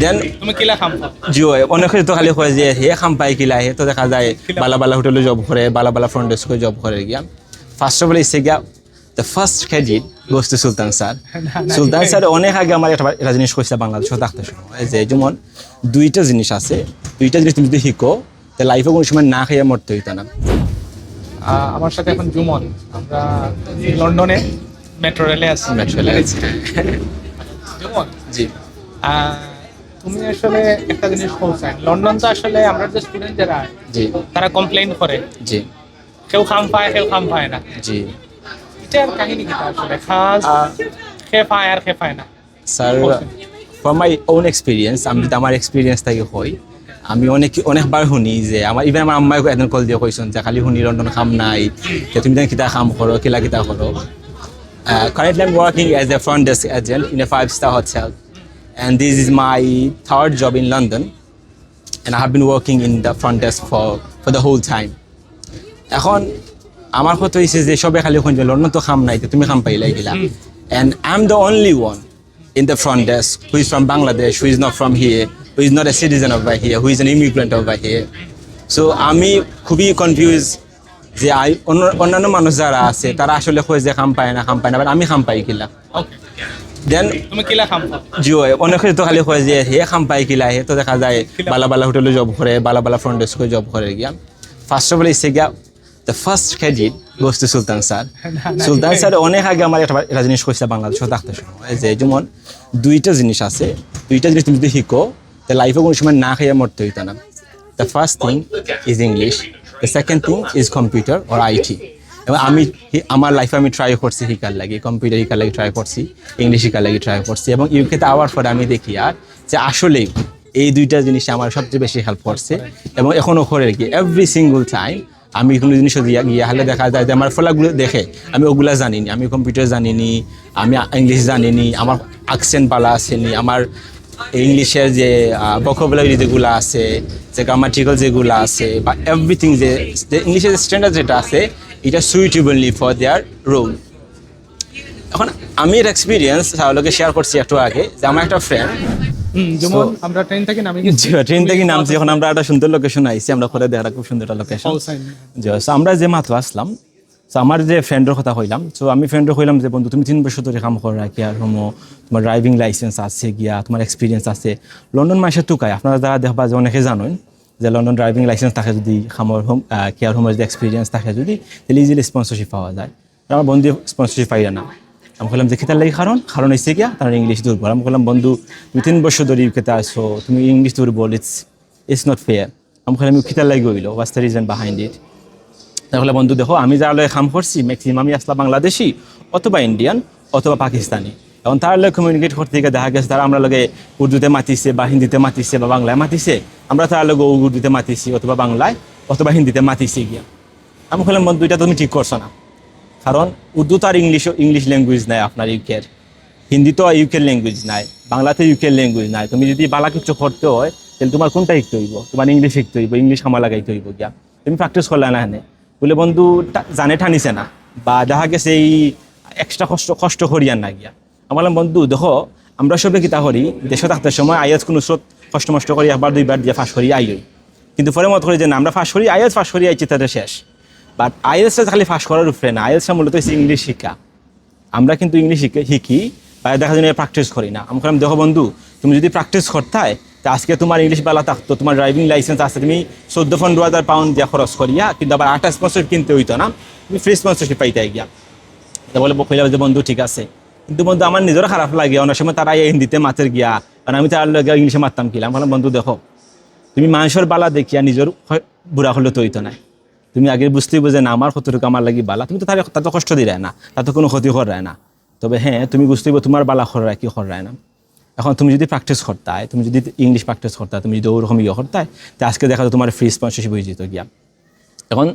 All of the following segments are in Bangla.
দেন তুমি কিলা খাম জি হয় অনেকে তো খালি কয় যে হে খাম পাই কিলা হে তো দেখা যায় বালা বালা হোটেলে জব করে বালা বালা ফ্রন্ট ডেস্কে জব করে গিয়া ফার্স্ট অফ অল ইসে গিয়া the first credit goes to Sultan sir Sultan sir অনেক আগে আমার একটা জিনিস কইছে বাংলাদেশে থাকতে সময় যে যেমন দুইটা জিনিস আছে দুইটা জিনিস তুমি যদি শিখো তো লাইফে কোনো সময় না খাইয়া মরতে হইতো না। আমার সাথে এখন জুমন, আমরা লন্ডনে মেট্রো রেলে আছি। জুমন, জি তুমি আসলে একটা জিনিস বলছেন, লন্ডন তো আসলে আমরা যে স্টুডেন্ট যারা জি তারা কমপ্লেইন করে, জি কেউ খাম পায় কেউ খাম পায় না। জি এটার কাহিনী কি আসলে? খাস খে পায় আর খে পায় না sir for my own experience আমি যদি আমার এক্সপিরিয়েন্স থেকে হই আমি অনেকবার শুনি যে আমার ইভেন আমার আম্মাই এদিন কল দিয়ে কইছেন যে খালি শুনি লন্ডন খাম নাই যে তুমি যেন কিতা কাম করো কিলা কিতা করো। Currently I'm working as a front desk agent in a 5-star hotel and this is my third job in London and I have been working in the front desk for the whole time. এখন আমার কথা হয়েছে যে সবাই খালি শুনবে লন্ডন তো খাম নাই তো তুমি খাম পাইলাই গিলা and I'm the only one in the front desk who is from Bangladesh, who is not from here, who is not a citizen over here, who is an immigrant over here. So আমি খুবই কনফিউজ যে অন্যান্য মানুষ যারা আছে তারা আসলে কয় যে খাম পায় না বাট আমি খাম পাই কিলা। ওকে, দেন তুমি কিলা খাম জি হয় অনেকে তো খালি কয় যে হে খাম পাই কিলা হে তো দেখা যায় বালা বালা হোটেলে জব করে বালা বালা ফ্রন্ট ডেস্কে জব করে গিয়া ফার্স্ট অফ অল ইসে গিয়া the first credit goes to Sultan sir Sultan sir অনেক আগে আমার একটা জিনিস কইছে বাংলাদেশে থাকতে সময় যে যেমন দুইটা জিনিস আছে দুইটা জিনিস তুমি যদি শিখো তো লাইফে কোনো সময় না খাইয়া মরতে হইতো না। The first thing is English, the second thing is computer or IT. এবং আমি আমার লাইফে আমি ট্রাই করছি শিকার লাগে, কম্পিউটার শিকার লাগে ট্রাই করছি, ইংলিশ শিকার লাগে ট্রাই করছি এবং ইউকেতে আওয়ার পরে আমি দেখি আর যে আসলেই এই দুইটা জিনিস আমার সবচেয়ে বেশি হেল্প করছে এবং এখনও করে কি এভরি সিঙ্গল টাইম আমি কোনো জিনিস গিয়ে হলে দেখা যায় যে আমার ফলাগুলো দেখে আমি ওগুলা জানিনি, আমি কম্পিউটার জানিনি, আমি ইংলিশ জানিনি, আমার অ্যাকসেন্ট পালা আসেনি, আমার ইংলিশের যে ভোকাবুলারি যেগুলো আছে যে গ্রামাটিক্যাল যেগুলো আছে বা এভরিথিং যে ইংলিশের স্ট্যান্ডার্ড যেটা আছে এটা সুইটেবললি ফর দেয়ার রোল। এখন আমি এর এক্সপিরিয়েন্স তাহলে শেয়ার করছি একটু আগে যে আমার একটা ফ্রেন্ড যেমন আমরা ট্রেন থেকে নামি গেছি, ট্রেন থেকে নামছি এখন আমরা একটা সুন্দর লোকেশন আইছি আমরা করে দেখা খুব সুন্দর একটা লোকেশন। আমরা যে মাত্র আসলাম তো আমার যে ফ্রেন্ডের কথা কইলাম তো আমি ফ্রেন্ডের কইলাম যে বন্ধু তুমি 3 বছর ধরে কাম করো কি আর হোমো তোমার ড্রাইভিং লাইসেন্স আছে গিয়া তোমার এক্সপিরিয়েন্স আছে লন্ডন মাসে টুকায় আপনারা যারা দেখবা যে অনেকে জানেন যে লন্ডন ড্রাইভিং লাইসেন্স থাকে যদি খামর হোম কেয়ার হোমের যে এক্সপিরিয়েন্স থাকে যদি তাহলে ইজিলি স্পন্সরশিপ পাওয়া যায়। আমার বন্ধু স্পন্সরশিপ পাইয়া না আমি বললাম যে খেতার লাগে কারণ হচ্ছে গিয়া তার ইংলিশ দুর্বল। আমি বললাম বন্ধু তুমি 3 বছর ধরে ইউকেতে আসো তুমি ইংলিশ দুর্বল ইটস নট ফেয়ার। আমি বললাম খেতার লাগে হইল ওয়াটস দ্য রিজন বিহাইন্ড ইট। তাহলে বন্ধু দেখো আমি যার লগে কাম করছি ম্যাক্সিমাম আমি আসলাম বাংলাদেশি অথবা ইন্ডিয়ান অথবা পাকিস্তানি এবং তার লগে কমিউনিকেট করতে গিয়ে দেখা গেছে তারা আমরা লগে উর্দুতে মাতিছে বা হিন্দিতে মাতিছে বা বাংলায় মাতিছে আমরা তার লগে উর্দুতে মাতিছি অথবা বাংলায় অথবা হিন্দিতে মাতিছি গিয়া। আমি বললাম বন্ধু এটা তুমি ঠিক করছো না কারণ উর্দু তো আর ইংলিশ ল্যাঙ্গুয়েজ নাই আপনার ইউকের, হিন্দি তো ইউকের ল্যাঙ্গুয়েজ নাই, বাংলাতে ইউকের ল্যাঙ্গুয়েজ নাই। তুমি যদি বালা কিছু করতে হয় তাহলে তোমার কোনটা শিখতে হইব? তোমার ইংলিশ শিখতে হইব, ইংলিশ আমার লাগাইতে হইব গিয়া তুমি প্র্যাকটিস করলে না হেনে বলে বন্ধু জানে ঠানিছে না বা দেখা গেছে এই এক্সট্রা কষ্ট করিয়ার না গিয়া। আমি বললাম বন্ধু দেখো আমরা সবে কিতা করি দেশে থাকতে সময় আইএস কোনো স্রোত কষ্ট করি একবার দুইবার দিয়ে ফাঁস করি আইই কিন্তু পরে মত করি যে না আমরা ফাঁস করি আইএস ফাঁস করি আইছি তাদের শেষ। বাট আইএলসটা খালি ফাঁস করার উপরে না, আইএলসটা মূলত হচ্ছে ইংলিশ শিক্ষা। আমরা কিন্তু ইংলিশ শিখি বা দেখা যায় প্র্যাকটিস করি না। আমি বললাম দেখো বন্ধু তুমি যদি প্র্যাকটিস করতে হয় তা আজকে তোমার ইংলিশ বেলা থাকতো, তোমার ড্রাইভিং লাইসেন্স আছে, তুমি 14-15 পাউন্ড দিয়ে খরচ করিয়া কিন্তু আবার 28 স্পন্সরশিপ কিনতে হইতো না, তুমি ফ্রি স্পন্সরশিপ পাইতে গিয়া। তা বলে কইলাম যে বন্ধু ঠিক আছে কিন্তু বন্ধু আমার নিজেরও খারাপ লাগে অনেক সময় তারা হিন্দিতে মাতের গিয়া কারণ আমি তার লগে ইংলিশে মারতাম কিলাম। বললাম বন্ধু দেখো তুমি মানুষের বালা দেখিয়া নিজের বুড়া হলে তো হইতো না, তুমি আগে বুঝতেই বোঝে না আমার কতটুকু আমার লাগি বালা, তুমি তো তার তো কষ্ট দিয়ে না, তার তো কোনো ক্ষতি করায় না। তবে হ্যাঁ তুমি বুঝতেই তোমার বালা খরায় কি খরায় না। এখন তুমি যদি প্র্যাকটিস করতে হয়, তুমি যদি ইংলিশ প্র্যাকটিস করতে হয়, তুমি যদি ওরকম করতে হয় তো আজকে দেখা যায় তোমার ফ্রি স্পন্সরশিপ হয়ে যেত গিয়া। এখন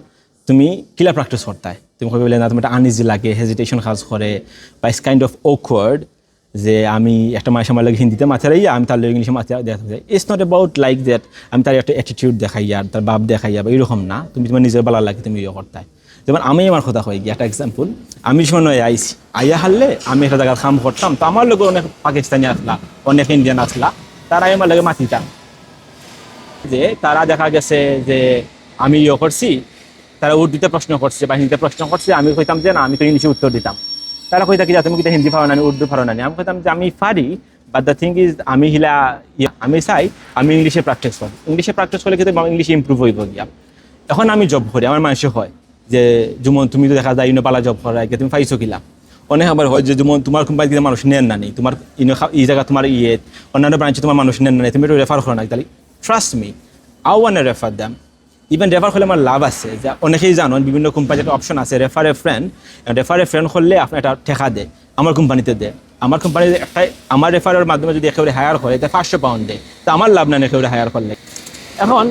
তুমি কিলা প্র্যাকটিস করতে হয় তুমি কবে বলে না তোমার একটা আনইজি লাগে, হেজিটেশন কাজ করে বা ইটস কাইন্ড অফ অকওয়ার্ড যে আমি একটা মাসে আমার লাগে হিন্দিতে মাথা রাইয়া আমি তার ইংলিশে মাথা দেখা যায়। It's not about like that আমি তার একটা অ্যাটিটিউড দেখাইয়া তার ভাব দেখাইয়া বা এরকম না, তুমি তোমার নিজের বালা লাগে তুমি করতে হয়। যেমন আমি আমার কথা হয়ে গিয়ে একটা এক্সাম্পল আমি সময় আইসি আইয়া হারলে আমি একটা জায়গায় কাম করতাম তো আমার লোক অনেক পাকিস্তানি আসলা অনেক ইন্ডিয়ান আসলা তা তারাই আমার লাগে মাতিতাম যে তারা দেখা গেছে যে আমি ইয়ে করছি, তারা উর্দুতে প্রশ্ন করছে বা হিন্দিতে প্রশ্ন করছে, আমি কইতাম যে না আমি তো ইংলিশে উত্তর দিতাম। তারা কইতা কি যে তুমি কি হিন্দি পারো না, উর্দু পারো না, আমি কইতাম যে আমি পারি, বাট দ্য থিং ইজ আমি আমি চাই আমি ইংলিশে প্র্যাকটিস করি, ইংলিশে প্র্যাকটিস করলে কিন্তু ইংলিশে ইম্প্রুভ হইব গিয়া। এখন আমি জব করি, আমার মানুষ হয় যে যেমন তুমি তো দেখা যায় পালা জব করায় তুমি পাইছো কিলা, অনেক আবার হয় যে যেমন তোমার কোম্পানিতে মানুষ নেন না নেই, তোমার এই জায়গা তোমার অন্যান্য ব্রাঞ্চে তোমার মানুষ নেন না নেই, তুমি একটু রেফার করো না, তাহলে trust me I want refer them. Even refer করলে আমার লাভ আছে, যে অনেকেই জানো বিভিন্ন কোম্পানির একটা অপশন আছে রেফার এ ফ্রেন্ড করলে আপনার একটা ঠেকা দেয়, আমার কোম্পানিতে দেয়, আমার কোম্পানিতে একটাই আমার রেফারের মাধ্যমে যদি একেবারে হায়ার করে তাই 500 পাউন্ড দেয়, তো আমার লাভ নেন একেবারে হায়ার করলে। এখন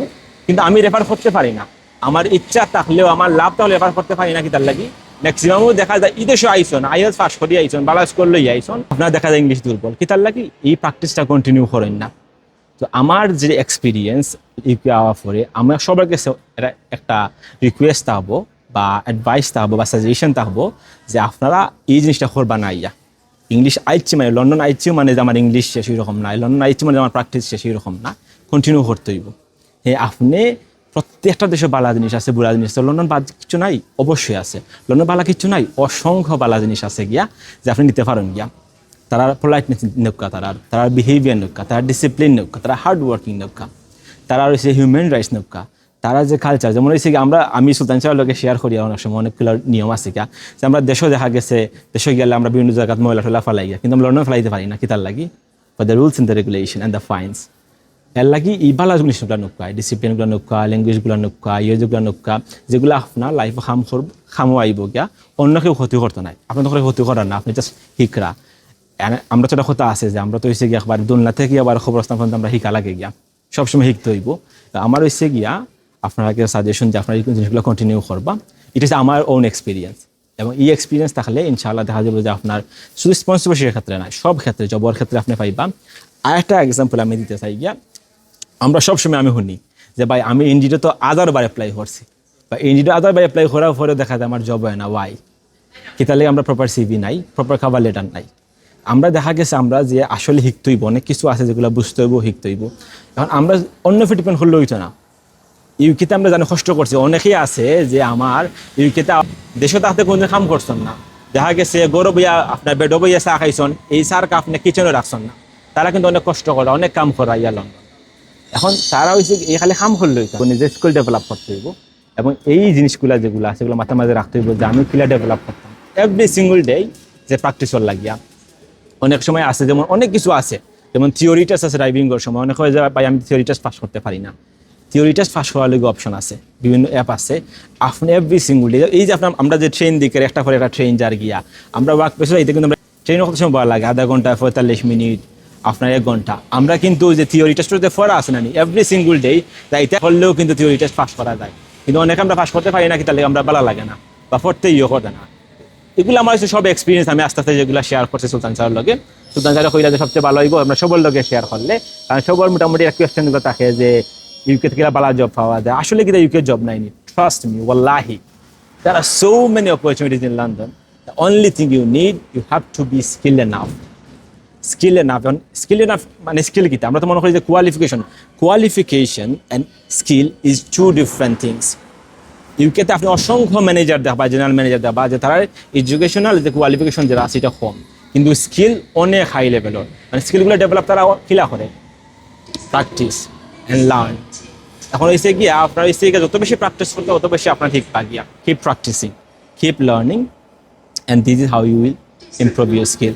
কিন্তু আমি রেফার করতে পারি না, আমার ইচ্ছা থাকলেও আমার লাভ তাহলে রেফার করতে পারি না, কি তার লাগি ম্যাক্সিমামও দেখা যায় ইদেশে আইসন আইএলস পাস করিয়ে আইসন বালাস করলেই আইসন, আপনার দেখা যায় ইংলিশ দুর্বল, কি তার লাগি এই প্র্যাকটিসটা কন্টিনিউ করেন না। তো আমার যে এক্সপিরিয়েন্স ইউকে আওয়ার পরে আমার সবার কাছে একটা রিকোয়েস্ট থাকবো বা অ্যাডভাইস থাকবো বা সাজেশন থাকবো যে আপনারা এই জিনিসটা করবা না, ইংলিশ আইচ্ছি মানে লন্ডন আইচ্ছিও মানে যে আমার ইংলিশ শেষ রকম না, লন্ডন আইচ্ছি মানে আমার প্র্যাকটিস শেষ রকম না, কন্টিনিউ করতে হইব। হ্যাঁ আপনি প্রত্যেকটা দেশে বালা জিনিস আছে, বুড়া জিনিস আছে, লন্ডন বাদ কিছু নাই অবশ্যই আছে, লন্ডন বালা কিছু নাই, অসংখ্য বালা জিনিস আছে গিয়া যে আপনি নিতে পারেন গিয়া। তারা পোলাইটনেস নৌকা, তারা বিহেভিয়ার নৌকা, তারা ডিসিপ্লিন নৌকা, তারা হার্ড ওয়ার্কিং নৌকা, তারা রয়েছে হিউম্যান রাইটস নৌকা, তারা যে কালচার যেমন হয়েছে আমি সুলতান সাহেবের লোকে শেয়ার করি অনেক সময় অনেকগুলো নিয়ম আছে গিয়া যে আমরা দেশও দেখা গেছে দেশে গেলে আমরা বিভিন্ন জায়গায় ময়লা টলা ফেলাই গিয়া, কিন্তু আমরা লন্ডন ফেলাইতে পারি না, কি তার লাগি for the rules in the regulation and the fines. এর লাগি এই বালা জিনিসগুলো নৌকা, ডিসিপ্লিনগুলো নৌকা, ল্যাঙ্গুয়েজগুলো নৌকা, ইয়েগুলো নৌকা, যেগুলো আপনার লাইফে খামো আইব গিয়া, অন্য কেউ ক্ষতি করতে নাই, আপনার তো ক্ষতি করার না, আপনি জাস্ট শিকরা। আমরা তো একটা কথা আছে যে আমরা তো হয়েছে গিয়া একবার দোলনা থেকে আবার খবরস্থান পর্যন্ত আমরা শিকা লাগে গিয়া, সবসময় শিখতে হইব। আমার হয়েছে গিয়া আপনাকে সাজেশন যে আপনার এই জিনিসগুলো কন্টিনিউ করবা, ইট ইজ আমার ওন এক্সপিরিয়েন্স, এবং এই এক্সপিরিয়েন্স থাকলে ইনশাআল্লাহ দেখা যাবে যে আপনার শুধু স্পন্সরশিপের ক্ষেত্রে না, সব ক্ষেত্রে জবর ক্ষেত্রে আপনি পাইবা। আর একটা এক্সাম্পল আমি দিতে চাই গিয়া, আমরা সবসময় আমি শুনি যে ভাই আমি ইন্ডিটা তো আদারবার অ্যাপ্লাই করছি, বা ইন্ডিটা আদারবার অ্যাপ্লাই করার পরে দেখা যায় আমার জব হয় না, ওয়াই কি তাহলে আমরা প্রপার সিভি নাই, প্রপার কভার লেটার নাই। আমরা দেখা গেছে আমরা যে আসলে শিখতে হইব, অনেক কিছু আছে যেগুলো বুঝতে হইব, শিখতে হইব। এখন আমরা অন্য ডিপেন্ড করলে হইতো না। ইউকেতে আমরা জানি কষ্ট করছি, অনেকেই আছে যে আমার ইউকেতে দেশে তাতে কোনো কাম করছেন না, দেখা গেছে গৌরব ইয়া আপনার বেড বইয়া চা খাইছেন, এই সারকে আপনি কিচেনে রাখছেন না, তারা কিন্তু অনেক কষ্ট করে, অনেক কাম করা ইয়া লন্ডন। এখন তারা হয়েছে এই খালি কাম করলে হইতো, নিজের স্কিল ডেভেলপ করতে হইব, এবং এই জিনিসগুলো যেগুলো আছে সেগুলো মাথায় মাঝে রাখতে হইব যে আমি কিলা ডেভেলপ করতাম এভরি সিঙ্গল ডে, যে প্র্যাকটিসর লাগিয়া। অনেক সময় আছে যেমন অনেক কিছু আছে, যেমন থিওরি টেস্ট আছে ড্রাইভিংয়ের সময়, অনেক হয়ে যায় ভাই আমি থিওরি টেস্ট পাস করতে পারি না, থিওরি টেস্ট পাস করার লাগে অপশন আছে, বিভিন্ন অ্যাপ আছে, আপনি এভরি সিঙ্গল ডে এই যে আপনার আমরা যে ট্রেন দিকে একটা করে একটা ট্রেন যার গিয়া আমরা ওয়ার্ক প্লেসে এতে কিন্তু আমরা ট্রেনের কত সময় বলা লাগে, আধা ঘন্টা 45 মিনিট আপনার 1 ঘন্টা। আমরা কিন্তু যে থিওরি টেস্টে পড়া আছে না এভরি সিঙ্গল ডে, তাই এটা করলেও কিন্তু থিওরি টেস্ট পাস করা যায়, কিন্তু অনেকে আমরা পাস করতে পারি না, কি তাহলে আমরা ভালো লাগে না বা পড়তে ইয়ে করে না। এগুলো আমার সব এক্সপিরিয়েন্স আমি আস্তে আস্তে যেগুলো শেয়ার করছি সুলতান স্যারের লগে, সুলতান স্যার কইলা যে সবচেয়ে ভালো হইব আমরা সবার লগে শেয়ার করলে, কারণ সবার মোটামুটি একটা কোয়েশ্চেনগুলো থাকে যে ইউকে থেকে ভালো জব পাওয়া যায়, আসলে কি ইউকে জব নাইনি, ট্রাস্ট মি ওয়াল্লাহি there are so many opportunities in London. The only thing you need, you have to be skilled enough. Skill enough মানে স্কিল কি, আমরা তো মনে করি যে qualification and skill is two different things. ইউকেতে আপনি অসংখ্য ম্যানেজার দেখবা, জেনারেল ম্যানেজার দেখবা যে তারা এডুকেশনাল যে কোয়ালিফিকেশন যেটা আছে এটা কম, কিন্তু স্কিল অনেক হাই লেভেলের, মানে স্কিলগুলো ডেভেলপ তারা কিলা করে প্র্যাকটিস অ্যান্ড লার্ন। এখন এসে গিয়ে আপনার এসে গিয়ে যত বেশি প্র্যাকটিস করতে তত বেশি আপনার ঠিক পাগিয়া, keep practising, keep learning, and this is how you will improve your skill.